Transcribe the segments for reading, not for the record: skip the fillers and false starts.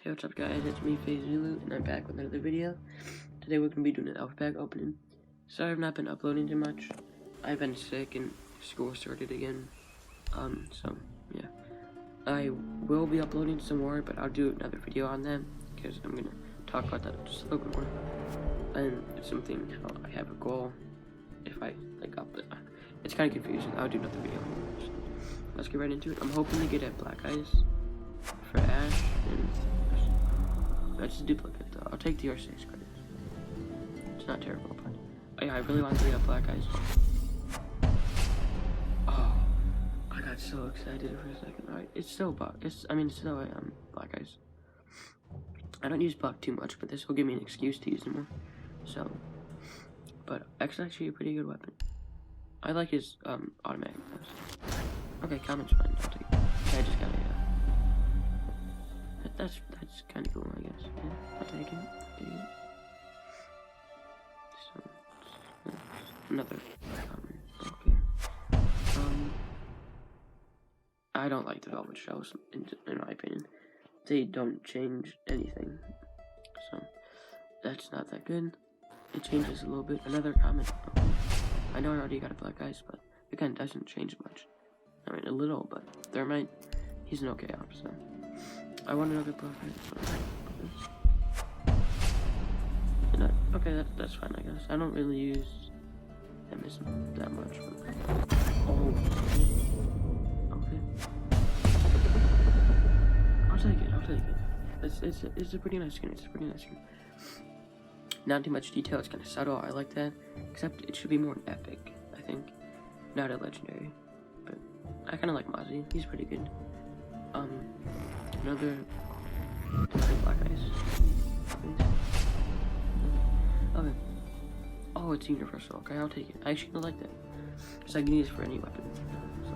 Hey, what's up guys, it's me, Zulu, and I'm back with another video. Today we're going to be doing an alpha pack opening. Sorry I've not been uploading too much. I've been sick and school started again. So, yeah. I will be uploading some more, but I'll do another video on that, because I'm going to talk about that just a little bit more. And it's something, how I have a goal, if I, it's kind of confusing. I'll do another video. So, let's get right into it. I'm hoping to get a Black Eyes for Ash, and that's a duplicate though. I'll take the R6S credits. It's not terrible, but yeah, I really want to get a Black Eyes. Oh, I got so excited for a second. Alright, it's still Buck. It's still Black Eyes. I don't use Buck too much, but this will give me an excuse to use him more. So, but X is actually a pretty good weapon. I like his automatic moves. Okay, comment's fine. I'll take it. Okay, I just got a. That's kind of cool, I guess. Yeah, I'll take it. So, another comment. Okay. I don't like the velvet shells, in my opinion. They don't change anything. So, that's not that good. It changes a little bit. Another comment. Okay. I know I already got a Black Eyes, but it kind of doesn't change much. I mean, a little, but Thermite, he's an okay op, so. I want another Black Eyes. Okay, that's fine, I guess. I don't really use MS that much. But... Oh. Okay. I'll take it. It's a pretty nice skin. Not too much detail. It's kind of subtle. I like that. Except it should be more epic, I think. Not a legendary. But I kind of like Mozzie. He's pretty good. Another Black Eyes. Okay. Oh, it's universal. Okay, I'll take it. I actually don't like that. Because I can use it for any weapon. So.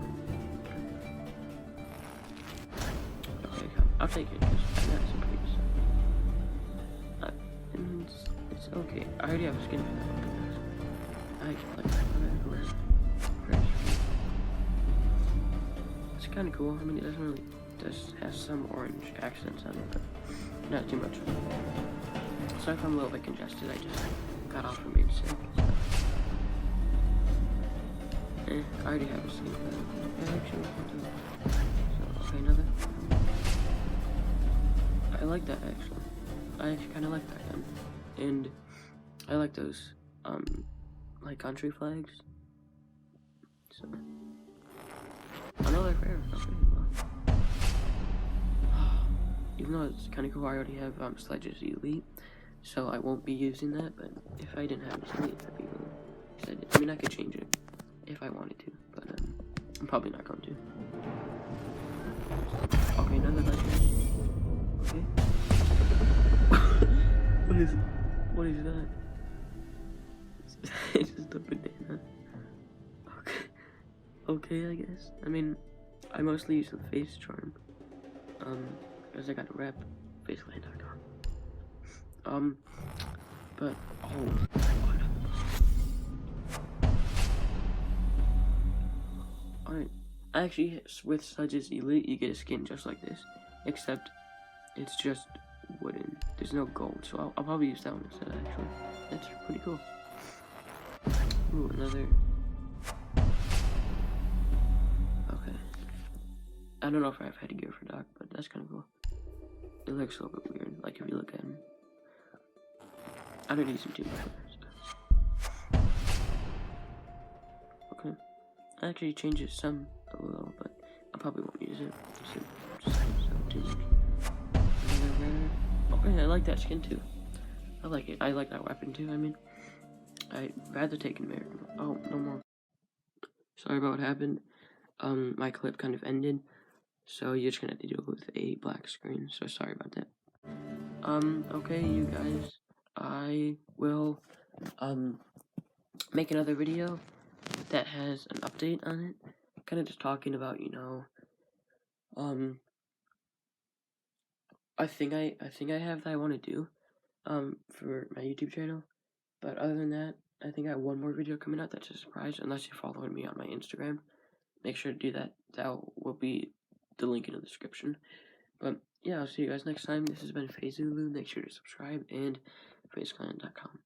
Okay, I'll take it. Because I got some pretty good stuff. It's okay. I already have a skin for that weapon. I actually like that. It's kind of cool. I mean, it doesn't really. This has some orange accents on it, but not too much. Sorry if I'm a little bit congested. I just got off from being sick. So. I already have a skin for that. Yeah, actually, so, okay, another. I like that actually. I actually kind of like that gun, and I like those like country flags. So another fair. Okay, well. Even though it's kind of cool, I already have Sledge's Elite, so I won't be using that, but if I didn't have his Elite, that'd be really excited. I mean, I could change it if I wanted to, but I'm probably not going to. Okay, another legendary. Okay. What is that? It's just a banana. Okay, I guess. I mean, I mostly use the face charm. Because I got a rep, faceland.com. But, oh, alright. Actually, with Sledge's Elite, you get a skin just like this, except it's just wooden. There's no gold, so I'll probably use that one instead, actually. That's pretty cool. Ooh, another. Okay. I don't know if I have headgear for Doc, but that's kind of cool. It looks a little bit weird, like if you look at him. I don't use him too much. Okay. I actually changes some a little, but I probably won't use it. Just too much. Okay, I like that skin too. I like it. I like that weapon too, I mean. I'd rather take an American. Oh, no more. Sorry about what happened. My clip kind of ended. So you're just gonna have to deal with a black screen, so sorry about that. Okay, you guys, I will, make another video that has an update on it, kind of just talking about, you know, I think I have that I want to do, for my YouTube channel, but other than that, I think I have one more video coming out that's a surprise, unless you're following me on my Instagram. Make sure to do that. That will be the link in the description. But yeah, I'll see you guys next time. This has been FaZulu. Make sure to subscribe and FaceClan.com.